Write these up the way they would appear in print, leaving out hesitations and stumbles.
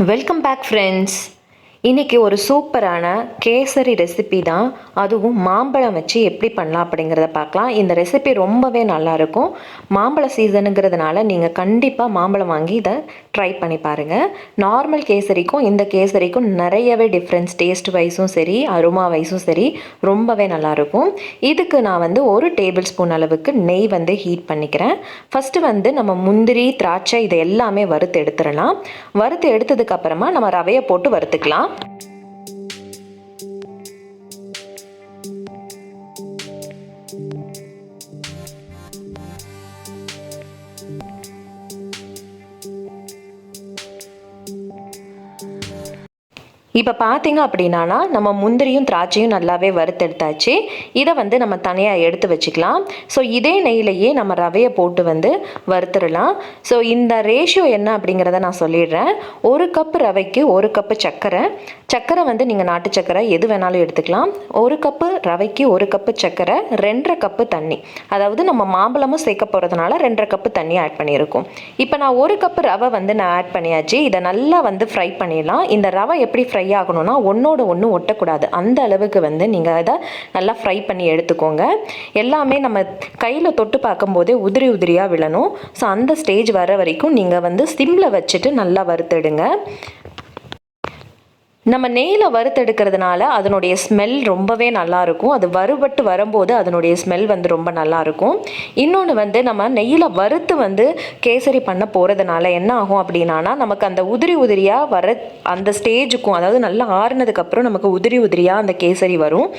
Welcome back friends. இன்றைக்கி ஒரு சூப்பரான கேசரி ரெசிபி தான், அதுவும் மாம்பழம் வச்சு எப்படி பண்ணலாம் அப்படிங்கிறத பார்க்கலாம். இந்த ரெசிபி ரொம்பவே நல்லாயிருக்கும். மாம்பழ சீசனுங்கிறதுனால நீங்கள் கண்டிப்பாக மாம்பழம் வாங்கி இதை ட்ரை பண்ணி பாருங்கள். நார்மல் கேசரிக்கும் இந்த கேசரிக்கும் நிறையவே டிஃப்ரென்ஸ், டேஸ்ட் வைஸும் சரி அரோமா வைஸும் சரி ரொம்பவே நல்லாயிருக்கும். இதுக்கு நான் ஒரு டேபிள் ஸ்பூன் அளவுக்கு நெய் ஹீட் பண்ணிக்கிறேன். ஃபஸ்ட்டு நம்ம முந்திரி, திராட்சை இதை எல்லாமே வறுத்து எடுத்துடலாம். வறுத்து எடுத்ததுக்கப்புறமா நம்ம ரவையை போட்டு வறுத்துக்கலாம். இப்போ பார்த்தீங்க அப்படின்னா நம்ம முந்திரியும் திராட்சையும் நல்லாவே வறுத்தெடுத்தாச்சு. இதை நம்ம தனியாக எடுத்து வச்சுக்கலாம். ஸோ இதே நெய்யிலேயே நம்ம ரவையை போட்டு வறுத்துடலாம். ஸோ இந்த ரேஷியோ என்ன அப்படிங்கிறத நான் சொல்லிடுறேன். 1 கப்பு ரவைக்கு 1 கப்பு சர்க்கரை. சர்க்கரை நீங்கள் நாட்டு சர்க்கரை எது வேணாலும் எடுத்துக்கலாம். 1 கப்பு ரவைக்கு 1 கப்பு சர்க்கரை, 2.5 கப்பு தண்ணி. அதாவது நம்ம மாம்பழமும் சேர்க்க போகிறதுனால 2.5 கப்பு தண்ணி ஆட் பண்ணியிருக்கோம். இப்போ நான் 1 கப்பு ரவை நான் ஆட் பண்ணியாச்சு. இதை நல்லா ஃப்ரை பண்ணிடலாம். இந்த ரவை எப்படி ஃப்ரை ஆகணும்னா ஒன்றோட ஒன்று ஒட்டக்கூடாது. அந்த அளவுக்கு நீங்கள் அதை நல்லா ஃப்ரை பண்ணி எடுத்துக்கோங்க. எல்லாமே நம்ம கையில் தொட்டு பார்க்கும்போதே உதிரி உதிரியாக விழணும். ஸோ அந்த ஸ்டேஜ் வர வரைக்கும் நீங்கள் சிம்மில் வச்சுட்டு நல்லா வறுத்தெடுங்க. நம்ம நெய்யில் வறுத்தெடுக்கிறதுனால அதனுடைய ஸ்மெல் ரொம்பவே நல்லாயிருக்கும். அது வறுபட்டு வரும்போது அதனுடைய ஸ்மெல் ரொம்ப நல்லாயிருக்கும். இன்னொன்று நம்ம நெய்யில் வறுத்து கேசரி பண்ண போகிறதுனால என்ன ஆகும் அப்படின்னா, நமக்கு அந்த உதிரி உதிரியாக வர அந்த ஸ்டேஜுக்கும், அதாவது நல்லா ஆறுனதுக்கப்புறம் நமக்கு உதிரி உதிரியாக அந்த கேசரி வரும்.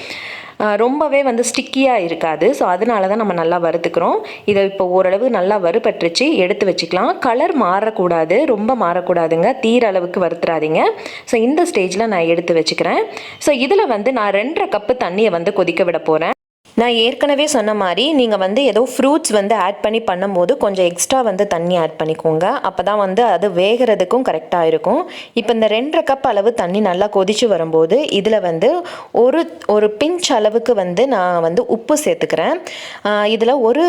ரொம்பவே ஸ்டிக்கியாக இருக்காது. ஸோ அதனால தான் நம்ம நல்லா வறுத்துக்கிறோம். இதை இப்போ ஓரளவு நல்லா வறுபட்டுருச்சு, எடுத்து வச்சுக்கலாம். கலர் மாறக்கூடாது, ரொம்ப மாறக்கூடாதுங்க. தீர அளவுக்கு வறுத்துறாதீங்க. ஸோ இந்த ஸ்டேஜில் நான் எடுத்து வச்சுக்கிறேன். ஸோ இதில் நான் 2.5 கப்பு தண்ணியை கொதிக்க விட போகிறேன். நான் ஏற்கனவே சொன்ன மாதிரி நீங்கள் ஏதோ ஃப்ரூட்ஸ் ஆட் பண்ணி பண்ணும்போது கொஞ்சம் எக்ஸ்ட்ரா தண்ணி ஆட் பண்ணிக்கோங்க. அப்போ தான் அது வேகிறதுக்கும் கரெக்டாக இருக்கும். இப்போ இந்த 2.5 கப் அளவு தண்ணி நல்லா கொதித்து வரும்போது இதில் ஒரு பிஞ்ச் அளவுக்கு நான் உப்பு சேர்த்துக்கிறேன். இதில் ஒரு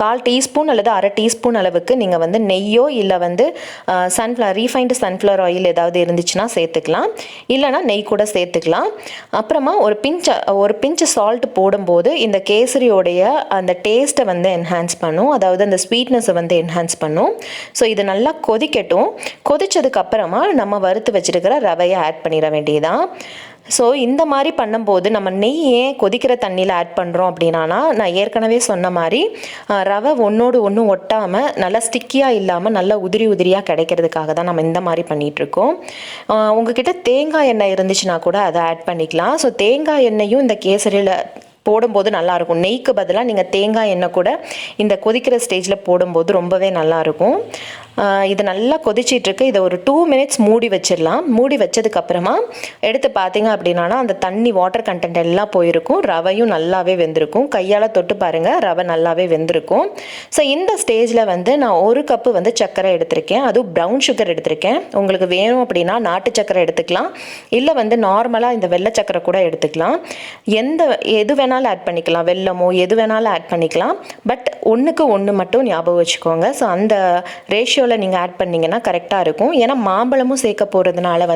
கால் டீஸ்பூன் அல்லது அரை டீஸ்பூன் அளவுக்கு நீங்கள் நெய்யோ இல்லை ரீஃபைண்டு சன்ஃப்ளவர் ஆயில் ஏதாவது இருந்துச்சுன்னா சேர்த்துக்கலாம். இல்லைனா நெய் கூட சேர்த்துக்கலாம். அப்புறமா ஒரு பிஞ்ச் சால்ட் போடும்போது இந்த கேசரியோடைய அந்த டேஸ்ட்டை என்ஹான்ஸ் பண்ணும். அதாவது அந்த ஸ்வீட்னஸை என்ஹான்ஸ் பண்ணும். ஸோ இது நல்லா கொதிக்கட்டும். கொதிச்சதுக்கப்புறமா நம்ம வறுத்து வச்சுருக்கிற ரவையை ஆட் பண்ணிட வேண்டியதான். ஸோ இந்த மாதிரி பண்ணும்போது நம்ம நெய் ஏன் கொதிக்கிற தண்ணியில் ஆட் பண்ணுறோம் அப்படின்னா, நான் ஏற்கனவே சொன்ன மாதிரி ரவை ஒன்றோடு ஒன்று ஒட்டாமல் நல்லா ஸ்டிக்கியாக இல்லாமல் நல்லா உதிரி உதிரியாக கிடைக்கிறதுக்காக தான் நம்ம இந்த மாதிரி பண்ணிகிட்ருக்கோம். உங்ககிட்ட தேங்காய் எண்ணெய் இருந்துச்சுன்னா கூட அதை ஆட் பண்ணிக்கலாம். ஸோ தேங்காய் எண்ணெயும் இந்த கேசரியில் போடும்போது நல்லாயிருக்கும். நெய்க்கு பதிலாக நீங்கள் தேங்காய் எண்ணெய் கூட இந்த கொதிக்கிற ஸ்டேஜில் போடும்போது ரொம்பவே நல்லாயிருக்கும். இது நல்லா கொதிச்சிட்ருக்கு. இதை ஒரு 2 மினிட்ஸ் மூடி வச்சிடலாம். மூடி வச்சதுக்கப்புறமா எடுத்து பார்த்தீங்க அப்படின்னா அந்த தண்ணி வாட்டர் கண்டென்ட் எல்லாம் போயிருக்கும். ரவையும் நல்லாவே வெந்திருக்கும். கையால் தொட்டு பாருங்கள், ரவை நல்லாவே வெந்திருக்கும். ஸோ இந்த ஸ்டேஜில் நான் 1 கப்பு சர்க்கரை எடுத்திருக்கேன். அதுவும் ப்ரௌன் சுகர் எடுத்திருக்கேன். உங்களுக்கு வேணும் அப்படின்னா நாட்டு சர்க்கரை எடுத்துக்கலாம். இல்லை நார்மலாக இந்த வெள்ளை சர்க்கரை கூட எடுத்துக்கலாம். எது வேணாலும் ஆட் பண்ணிக்கலாம். வெல்லமோ எது வேணாலும் ஆட் பண்ணிக்கலாம். பட் 1க்கு 1 மட்டும் ஞாபகம் வச்சுக்கோங்க. ஸோ அந்த ரேஷியோவில் நீங்கள் ஆட் பண்ணிங்கன்னா கரெக்டாக இருக்கும். ஏன்னா மாம்பழமும் சேர்க்க போகிறதுனால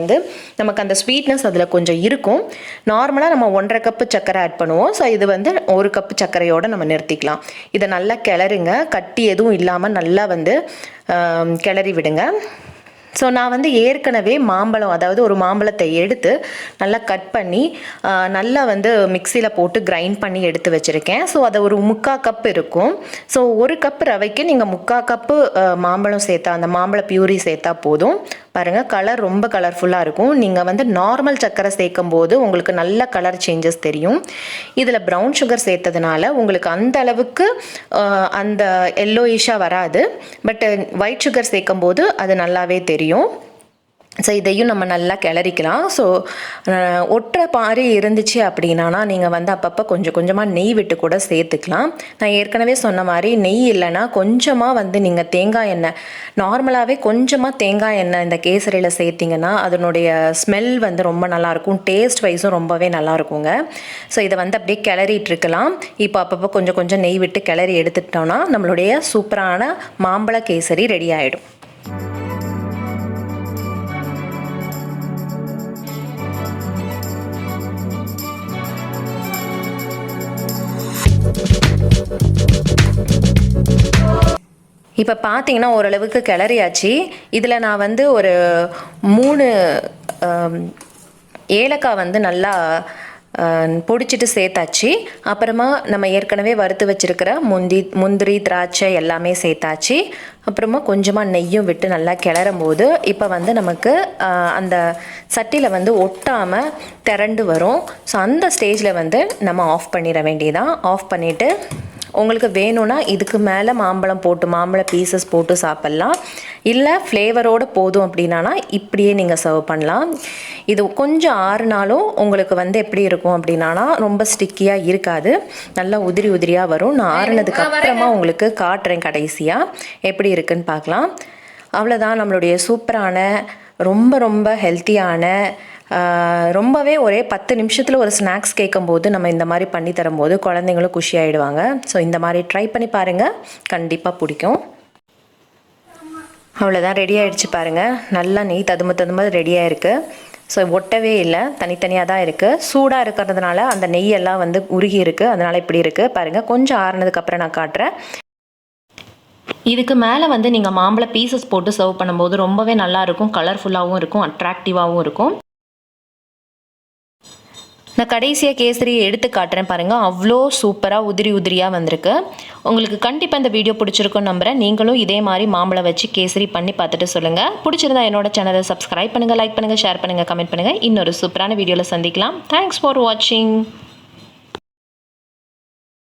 நமக்கு அந்த ஸ்வீட்னஸ் அதில் கொஞ்சம் இருக்கும். நார்மலாக நம்ம 1.5 கப்பு சர்க்கரை ஆட் பண்ணுவோம். ஸோ இது 1 கப்பு சர்க்கரையோடு நம்ம நிறுத்திக்கலாம். இதை நல்லா கிளறுங்க. கட்டி எதுவும் இல்லாமல் நல்லா கிளறி விடுங்க. ஸோ நான் ஏற்கனவே மாம்பழம், அதாவது ஒரு மாம்பழத்தை எடுத்து நல்லா கட் பண்ணி நல்லா மிக்சியில் போட்டு கிரைண்ட் பண்ணி எடுத்து வச்சுருக்கேன். ஸோ அதை ஒரு 3/4 கப் இருக்கும். ஸோ 1 கப் ரவைக்கு நீங்கள் 3/4 கப்பு மாம்பழம் சேர்த்தா, அந்த மாம்பழ பியூரி சேர்த்தா போதும். பாருங்கள், கலர் ரொம்ப கலர்ஃபுல்லாக இருக்கும். நீங்கள் நார்மல் சர்க்கரை சேர்க்கும் போது உங்களுக்கு நல்ல கலர் சேஞ்சஸ் தெரியும். இதில் ப்ரௌன் சுகர் சேர்த்ததுனால உங்களுக்கு அந்த அளவுக்கு அந்த எல்லோயிஷாக வராது. பட் ஒயிட் சுகர் சேர்க்கும் போது அது நல்லாவே தெரியும். ஸோ இதையும் நம்ம நல்லா கிளறிக்கலாம். ஸோ ஒற்றை பாரி இருந்துச்சு அப்படின்னா நீங்கள் அப்பப்போ கொஞ்சம் கொஞ்சமாக நெய் விட்டு கூட சேர்த்துக்கலாம். நான் ஏற்கனவே சொன்ன மாதிரி நெய் இல்லைன்னா கொஞ்சமாக நீங்கள் தேங்காய் எண்ணெய், நார்மலாகவே கொஞ்சமாக தேங்காய் எண்ணெய் இந்த கேசரியில் சேர்த்திங்கன்னா அதனுடைய ஸ்மெல் ரொம்ப நல்லாயிருக்கும். டேஸ்ட் வைஸும் ரொம்பவே நல்லாயிருக்குங்க. ஸோ இதை அப்படியே கிளறிட்டு இருக்கலாம். இப்போ அப்பப்போ கொஞ்சம் கொஞ்சம் நெய் விட்டு கிளறி எடுத்துக்கிட்டோன்னா நம்மளுடைய சூப்பரான மாம்பழ கேசரி ரெடி ஆகிடும். இப்போ பார்த்தீங்கன்னா ஓரளவுக்கு கிளறியாச்சு. இதில் நான் வந்து ஒரு 3 ஏலக்காய் வந்து நல்லா பொடிச்சிட்டு சேர்த்தாச்சு. அப்புறமா நம்ம ஏற்கனவே வறுத்து வச்சுருக்கிற முந்திரி திராட்சை எல்லாமே சேர்த்தாச்சு. அப்புறமா கொஞ்சமாக நெய்யும் விட்டு நல்லா கிளறும் போது இப்போ வந்து நமக்கு அந்த சட்டியில் வந்து ஒட்டாமல் திரண்டு வரும். ஸோ அந்த ஸ்டேஜில் வந்து நம்ம ஆஃப் பண்ணிட வேண்டியதான். ஆஃப் பண்ணிவிட்டு உங்களுக்கு வேணும்னா இதுக்கு மேலே மாம்பழ பீசஸ் போட்டு சாப்பிட்லாம். இல்லை ஃப்ளேவரோடு போதும் அப்படின்னா இப்படியே நீங்கள் சர்வ் பண்ணலாம். இது கொஞ்சம் ஆறுனாலும் உங்களுக்கு வந்து எப்படி இருக்கும் அப்படின்னா ரொம்ப ஸ்டிக்கியாக இருக்காது, நல்லா உதிரி உதிரியாக வரும். நான் ஆறுனதுக்கு அப்புறமா உங்களுக்கு காட்டுறேன் கடைசியாக எப்படி இருக்குன்னு பார்க்கலாம். அவ்வளோதான், நம்மளுடைய சூப்பரான ரொம்ப ரொம்ப ஹெல்த்தியான ரொம்பவே ஒரே 10 நிமிஷத்தில் ஒரு ஸ்நாக்ஸ் கேட்கும்போது நம்ம இந்த மாதிரி பண்ணி தரும்போது குழந்தைங்களும் குஷி ஆகிடுவாங்க. ஸோ இந்த மாதிரி ட்ரை பண்ணி பாருங்கள், கண்டிப்பாக பிடிக்கும். அவ்வளோதான், ரெடி ஆகிடுச்சு பாருங்கள். நல்லா நெய் ததும்ப ரெடியாக இருக்குது. ஸோ ஒட்டவே இல்லை, தனித்தனியாக தான் இருக்குது. சூடாக இருக்கிறதுனால அந்த நெய்யெல்லாம் வந்து உருகி இருக்குது, அதனால் இப்படி இருக்குது பாருங்கள். கொஞ்சம் ஆறுனதுக்கப்புறம் நான் காட்டுறேன். இதுக்கு மேலே வந்து நீங்கள் மாம்பழ பீசஸ் போட்டு சர்வ் பண்ணும்போது ரொம்பவே நல்லாயிருக்கும், கலர்ஃபுல்லாகவும் இருக்கும், அட்ராக்டிவாகவும் இருக்கும். நான் கடைசியாக கேசரியை எடுத்து காட்டுறேன் பாருங்கள். அவ்வளோ சூப்பராக உதிரி உதிரியாக வந்திருக்கு. உங்களுக்கு கண்டிப்பாக இந்த வீடியோ பிடிச்சிருக்குன்னு நம்புகிறேன். நீங்களும் இதே மாதிரி மாம்பழம் வச்சு கேசரி பண்ணி பார்த்துட்டு சொல்லுங்கள். பிடிச்சிருந்தா என்னோட சேனலை சப்ஸ்கிரைப் பண்ணுங்கள், லைக் பண்ணுங்கள், ஷேர் பண்ணுங்கள், கமெண்ட் பண்ணுங்கள். இன்னொரு சூப்பரான வீடியோவில் சந்திக்கலாம். தேங்க்ஸ் ஃபார் வாட்சிங்.